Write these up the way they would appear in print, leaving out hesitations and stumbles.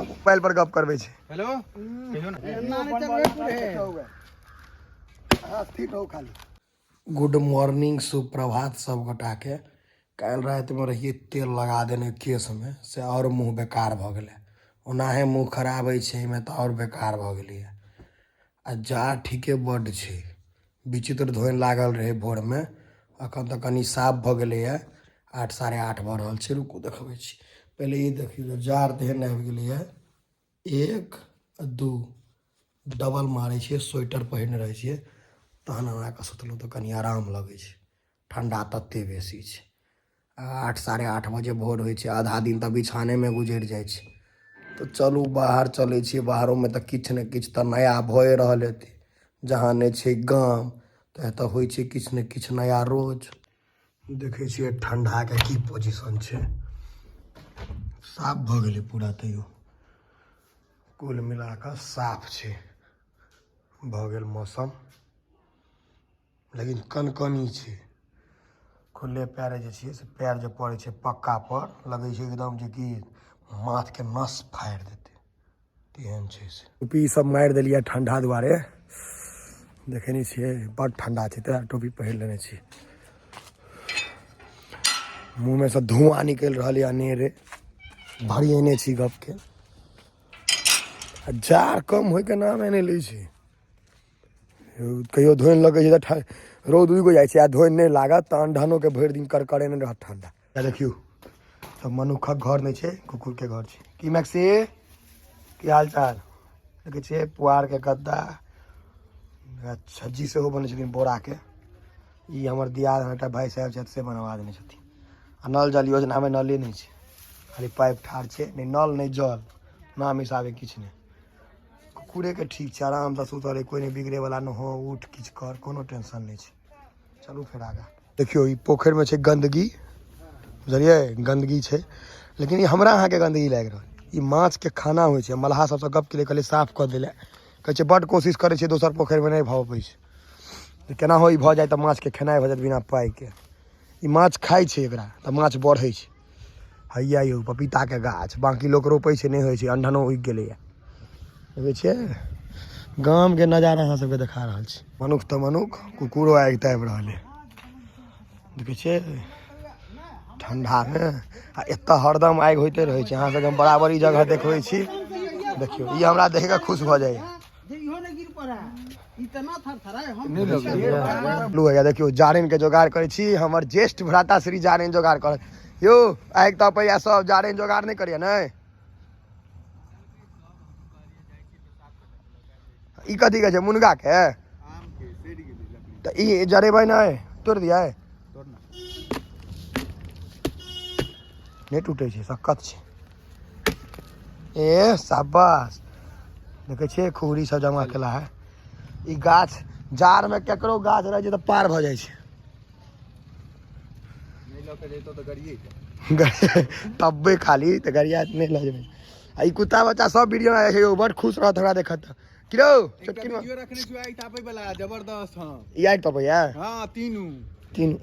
Mobile पर गप करबे छै। हेलो गुड मॉर्निंग, सुप्रभात सब गोटा के। काल रात में रहिए तेल लगा देने केस में से और मुँह बेकार भ गेले। ओनाहे मुँह खराब है में तो और बेकार भ गेलिए। आ जा ठीके बड छै, विचित्र धोइन लागल रहे भोर में, अखन तक कनी साफ भ गेले। 8 साढ़े 8 भ रहल छै। रुकू देखबै छी। पहले ये देखियो जार तेहन आबि गेलै। 1 2 डबल मारे छे, स्वेटर पहिरने रहे छे तहन हमरा के सुतलहुँ तो कनी आराम लगे छै। ठंडा तत्ते बेसी छै। 8 साढ़े 8 बजे भोर होइ छै, आधा दिन तो बिछाने में गुजर जाए छै। तो चलू बाहर चले छी। बाहरों में तो किछ ने किछ तो नया भए रहल हेतै। जहाँ नहीं छै गाम तो एतऽ होइ छै किछ ने किछ नया रोज। देखे छिए ठंडा के की पोजीशन छै। साफ भ गेलै पूरा, तैयो कुल मिला के साफ छै। भ गेल मौसम, लेकिन कनकनी छै। खुले पैर जे छिए से पैर जे पड़े छै पक्का पर, लगे छै एकदम जे कि माथ के नस फाड़ देते तेहन छै से। टोपी सब मार देलिए ठंडा दुआरे। देखे नहीं छिए बड़ ठंडा छै, तें टोपी पहिर लेने छी। मुँह में से धुआं निकल रहा है अनेरे। भरियने छी गप के। जार कम होय के नाम नहीं लै छै। कहियो धोइन लगे छै तो रौद उगि जाइ छै, आ धोइन नहीं लागत तहन धनो के भरि दिन करकरे नहीं रहत ठंडा। देखियो सब मनुखक घर नहीं छै, कुकुर के घर छै। की मैक्सी की हाल चाल? देखे छिए पुआर के गद्दा, छज्जी से हो बने छथिन बोरा के। ई हमर दियाद एकटा भाई साहब छथि से बनवा देने छथिन। आ नल जल योजना में नले नहीं छै, खाली पाइप ठार छै। नहीं नल नहीं जल, नाम हिसाबे किछ नहीं। कुकुरे के ठीक छै, आराम से सुतल है, कोई नहीं बिगड़े वाला न हो। उठ किछ कर, कोनो टेंशन नहीं छै। चलू फिर आगा देखियो। ई पोखर में छै गंदगी, बुझलिए गंदगी छै, लेकिन ये हमरा अहाँ के गंदगी लाग रहल। ई माछ के खाना होइ छै। मल्लाह सबसे गप के लिए कहले साफ कर देले, कहे छै बड कोशिश करे छै दोसर पोखर में नहीं भऽ पबै छै। केना हो ई भ जाए त माछ के खेनाइ भ जाए बिना पाई के। ई माछ खाइ छै, एकरा त माछ बढ़ै छै। हैया यौ पपीता के गाछ, बाकी लोग रोपे छै नहीं होइ छै। अंधनो उगि गेलै। देखे छिए गाम के नजारा अहाँ सबके देखा रहल छी। मनुख तो मनुख, कुकुरो आगि ताबि रहल है। देखे छिए ठंडा में आ एतऽ हरदम आगि होते रहे छै। अहाँ सबके हम बराबर ई जगह देखबै छी। देखियो ई हमरा देख के खुश भ जाए। देखियो जारनि के जोगाड़ करे छी। हमर ज्येष्ठ भ्राता श्री जारनि जोगाड़ कर। यो आगि तपैया सब जारनि जोगाड़ नहीं करिए ने। ई कथी के छै मुनगा के? त ई जरेबै नहीं, तोड़ दिए? नहीं टूटे छै, सक्कत छै। ए शाबाश, देखे छिए खुरी सब जमा केला है। ई गाछ जार में केकरो गाछ रह जे त पार भ जाए छै। नहीं ल के जइतो त गरिए तब्बे खाली त गरिया नहीं ल जेबै। आ ई कुत्ता बच्चा सब वीडियो में आए छै, बड़ खुश रहत हमरा देखत। कि रो चटकी में वीडियो रखने छी आइ तापै वाला जबरदस्त। हां ई आइ तपैया। हां तीनू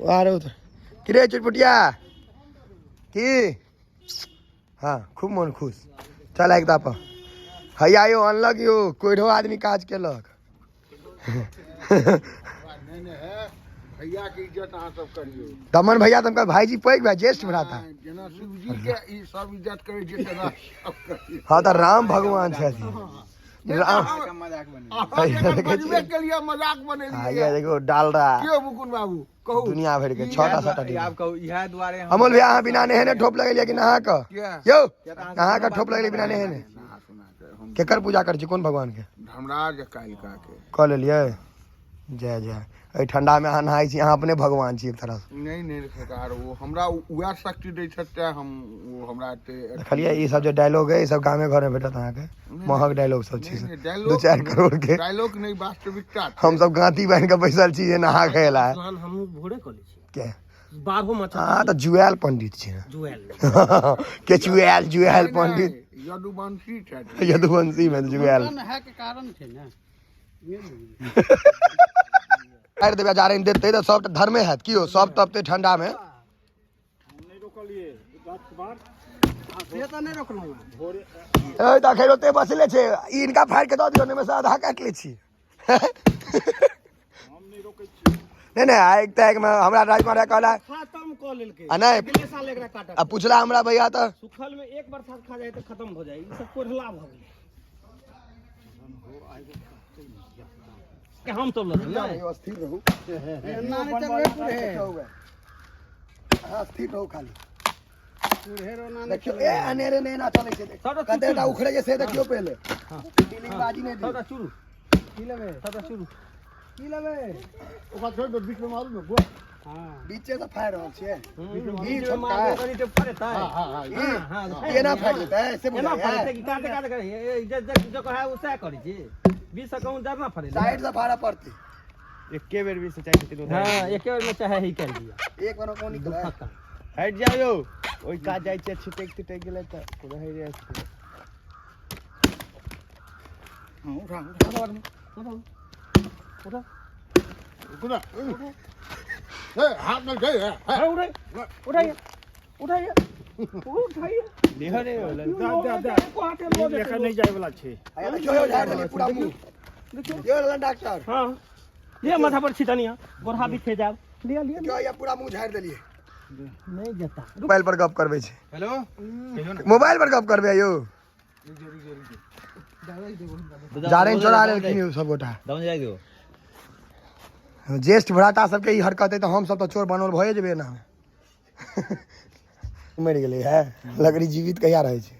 आरो कि रे चुटपुटिया की। हाँ खूब मन खुश। चल एक ताप हैया यो अनलक यो, कोइढ़ो आदमी काज केलक। भैया के इज्जत अहाँ सब करियो। दमन भैया तुमका भाईजी पैघ भाई ज्येष्ठ भ्राता। जेना शिव जी के ई सब इज्जत करे छै तेना सब करियो। हां त राम भगवान छथिन। राम का मजाक बने के लिए मजाक बनेलिए। ये देखो डालडा क्यों मुकुंद बाबू कहू दुनिया भर के 6टा 7टा आप कहू इहा दुआरे अमल भैया अहाँ बिना नहेने ठोप लगेलिए कि नहा क? यो नहा क ठोप लगेलिए बिना नहेने? केकर पूजा कर छी, कोन भगवान के? धर्मराज कालिका के क लेलिए। जय जय। ए ठंडा में अहाँ नहाई छी, अहाँ अपने भगवान छी एक तरह से। नहीं सरकार वो हमरा उहा शक्ति दै छते। हम वो हमरा देखलिए ई सब जे डायलॉग है, ई सब गामे घर में भेटत अहाँ के। महग डायलॉग सब छी, 2-4 करोड़ के डायलॉग नहीं, वास्तविकता। हम सब गांती बांध के बैसल छी, नहा के एला है। हम भोरे क लै छी के 12 मचा। हां त जुएल पंडित छी। जुएल के जुएल पंडित यदुवंशी छथि। यदुवंशी में जुएल है के कारण छै ने। अरे देबे जारनि देते त सब धर्मे हैत कि हो। सब तपते ठंडा में। नहीं रोकलिए गाछ खेलोते बसले छे इनका फाड़ के दो दियो ने में से आधा काट ले छी नहीं नहीं एक तक में हमरा राजकुमार कहला खत्म क लेलके आ नहीं अगले साल एकरा काटब अब पूछला हमरा भैया तो सुखल में एक बरसात खा जाए तो खत्म हो जाए ई सब कोढ़ला भ गेल के हम तो लड़ स्थिर रहू स्थिर रहू खाली देखियो ए अनेरे ने ना चले छे कतेटा उखड़े जे से देखियो पहले डीलिंग बाजी नहीं दी थोड़ा चुरू की लेबे थोड़ा चुरू की लेबे ओका छोड़ दो बीच में मारू न बुआ हां बीच से फायर रहल छे ई छोटा कनी ते फड़ता है हां ये ना फाड़ देता है ऐसे बोला है कि काटे काटे करे जो कहा उसे करी छी 20 अकाउंट डरना पड़े साइड से फाड़ा पड़ती एके बेर 20 से चाहे किलो हां एके बेर में चाहे ही कर दिया एक बार कोन निकला हट जाओ ओई का जाय छे छिटक गेले त रहे रे हां उठा उठा ए हाथ में गए है उठाइए देह रे को हाथे लो देखा नहीं जाए वाला छे देखियो झाड़ देली पूरा मुंह देखियो ये वाला डॉक्टर हां ये माथा पर छिटनिया गोरहा बिखे जाब लिया क्यों ये पूरा मुंह झाड़ देलिए नहीं जता मोबाइल पर गप करबे छे हेलो मोबाइल पर गप करबे यो जारे चोरा ले कि सब गोटा दम जाय दियो ज्येष्ठ भ्राता सबके ई हरकत है तो हम सब तो चोर बनल भए जेबे ना मर गेलै है लकड़ी जीवित कहिया रहै छै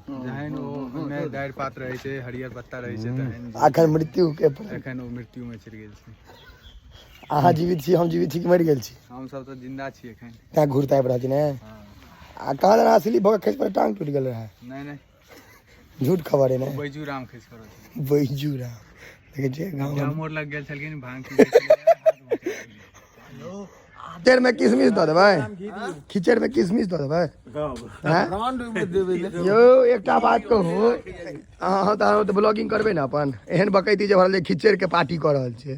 जहन ओ में डाइर पात रहै छै हरियर पत्ता रहै छै तहन अखन मृत्यु के एखन ओ मृत्यु में चलि गेल छै अहाँ जीवित छी हम जीवित छी कि मरि गेल छी हम सब तो जिंदा छी एखन त्या घुरता रहै छै ने आ कहाँ जना असली भग खसि पर टांग टूट गेल रहा नहीं नहीं झूठ खबर है ना बैजू राम खसि पड़ल बैजू राम देखे छै गांव जब मोर लग गेल छलखिन भांग पी खिचड़ में किशमिश दो देबै खिचड़ में किशमिश दो देबै यो एकटा बात कहू अहाँ तऽ ब्लॉगिंग करबै ने अपन एहन बकैती जे भरल खिचड़ के पार्टी कऽ रहल छै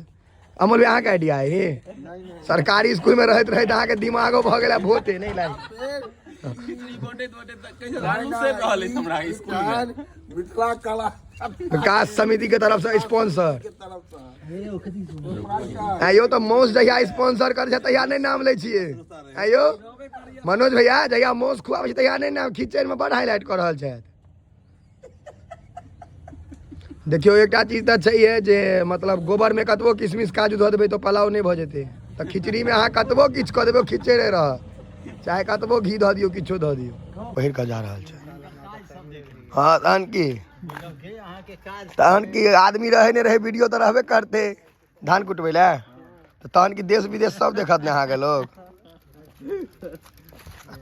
अमल अहाँ के आइडिया है सरकारी स्कूल में रहत रहत अहाँ के दिमागो भ गेल भोटे नहीं लाग विकास समिति के तरफ से स्पॉन्सर आयो तो मौस जहिया स्पॉन्सर कर छै तहिया नहीं नाम ले छिए आयो मनोज भैया जहिया मौस खुआबै छै तहिया नहीं नाम खिचड़ में बड़ हाईलाइट कर रहल छै देखियो एकटा चीज तो छै जे मतलब गोबर में कतबो किशमिश काजू धऽ देबै तो पलाव नहीं भ जेतै तऽ खिचड़ी में अहाँ कतबो किछु कऽ देबै खिचड़े रह चाहे कतबो घी धऽ दियौ किछो धऽ दियौ पहिर कऽ जा रहल छै हाँ तहन की आदमी रहे नहीं रहे वीडियो तो रहबे करते धान कुटबै ले तो तहन की देश विदेश सब देखत ने अहाँ के लोग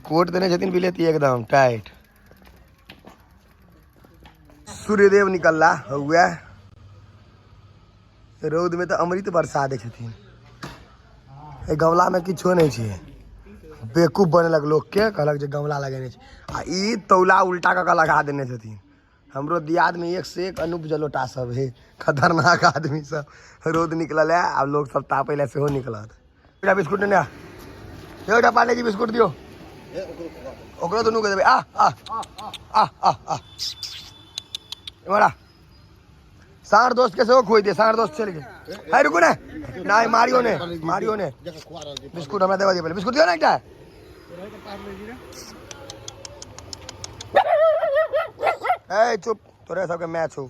कोट देने छथिन बिलेती एकदम टाइट सूर्यदेव निकलला हुआ रौद में तो अमृत बरसा दे छथिन गमला में किछो नहीं छै बेवकूफ बनेलक लोग के कहलक जे गमला लगेने छै आ ई तौला उल्टा कऽ लगा देने छथिन हमरो दियाद में एक से एक अनूप जलोटा सब है खतरनाक आदमी सब रौद निकलल है आब लोग सब तापै ले सेहो निकलत एकटा बिस्कुट ने एकटा पार्ले जी बिस्कुट दियो ओकरो दुनू के देबै आ आ आ आ आ इमरा सार दोस्त के सेहो खोइ दे सार दोस्त चल गए है रुकू ने नहीं मारियो ने बिस्कुट हमरा देवा दियो पहले बिस्कुट दियो ना एकटा ए चुप तोरे सबके मैच हो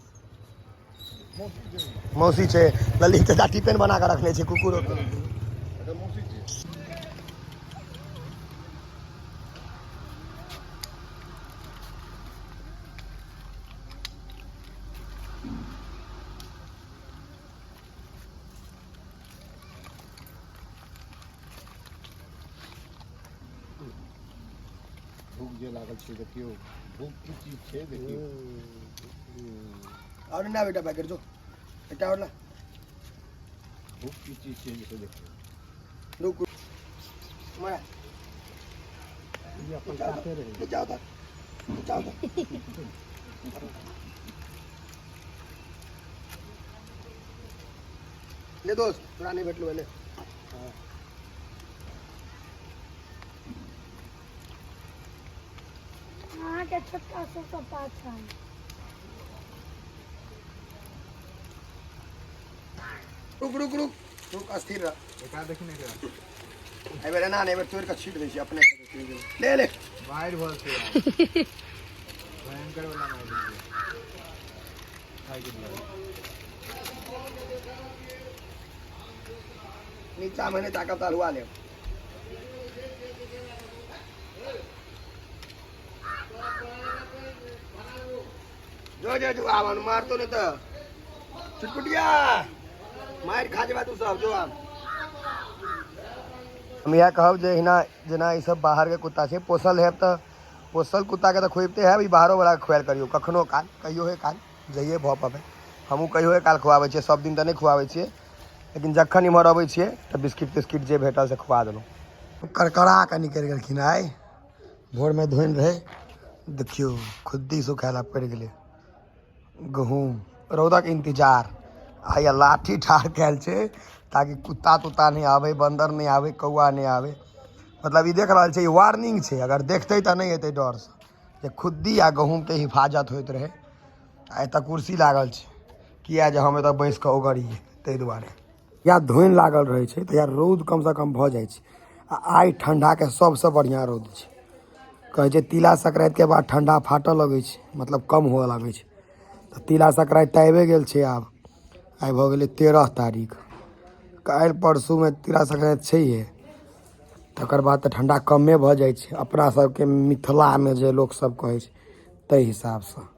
मौसी छे ललित चाचा टिफिन बना के रखले छे कुकुर भूख जे लागल छै देखियो भूख की चीज छै देखियो और ना बेटा पैकेट जो बेटा और ला भूख की चीज छै से देखियो रुक माया ये अपन खाते रहे जाओ ले दोस्त तोरा नहीं भेटलो ले के छोटका सबसे पाछा रुक अस्थिर रह एका देखने के एहि बेर एना नहि एहि बेर तोड़ि कऽ छीट दै छी अपने ले ले बाहर भर से भयंकर वाला मार दीजिए खाई के लिए नीचा मैंने ताकत हलवा ले जो आवन मार तो नहीं तो चुटपुटिया मार खा जेबा तू सब जो आम हम यह कहब जे हिना जेना ई सब बाहर के कुत्ता छै पोसल है तो पोसल कुत्ता के तो खुआबते है ई बाहरो वाला खुआल करियो कखनो काल कहियो है काल जइए भऽ पाबे हमहूँ कहियो है काल खुआबै छियै सब दिन तऽ नहीं खुआबै छियै लेकिन जखन इम्हर अबै छियै तऽ बिस्किट तिस्किट जे भेटल से खुआ देलहुँ करकरा कऽ निकलि गेलखिन आइ भोरमे धोइन रहे देखियो खुद्दी सुखायला पड़ि गेलै गहूँम रौदक इंतजार आ या लाठी ठाढ़ कयल छै ताकि कुत्ता तुत्ता नहीं आवे बंदर नहीं आवे कौआ नहीं आवे मतलब ई देख रहल छै ई वार्निंग छै अगर देखते तऽ नहीं एतै डर से जे खुद्दी आ गहूँम के हिफाजत होइत रहे आ एतऽ कुर्सी लागल छै किया जे हम एतऽ बैस कऽ ओगरिए ताहि दुआरे या धोइन लागल रहै छै तऽ यार रौद कमसँ कम भऽ जाइ छै आ आइ ठण्डाके सबसँ बढ़िआँ रौद छै कहै छै तिला संक्रान्तिके बाद ठण्डा फाटऽ लगै छै मतलब कम हुअ लगै छै तऽ तिला संक्रान्ति तऽ आबि गेल छै आब आइ भऽ गेलै 13 तारीख काल्हि परसूमे तिला संक्रान्ति छैहे तकर बाद तऽ ठण्डा कमे भऽ जाइ छै अपना सबके मिथिलामे जे लोकसब कहै छै ताहि हिसाबसँ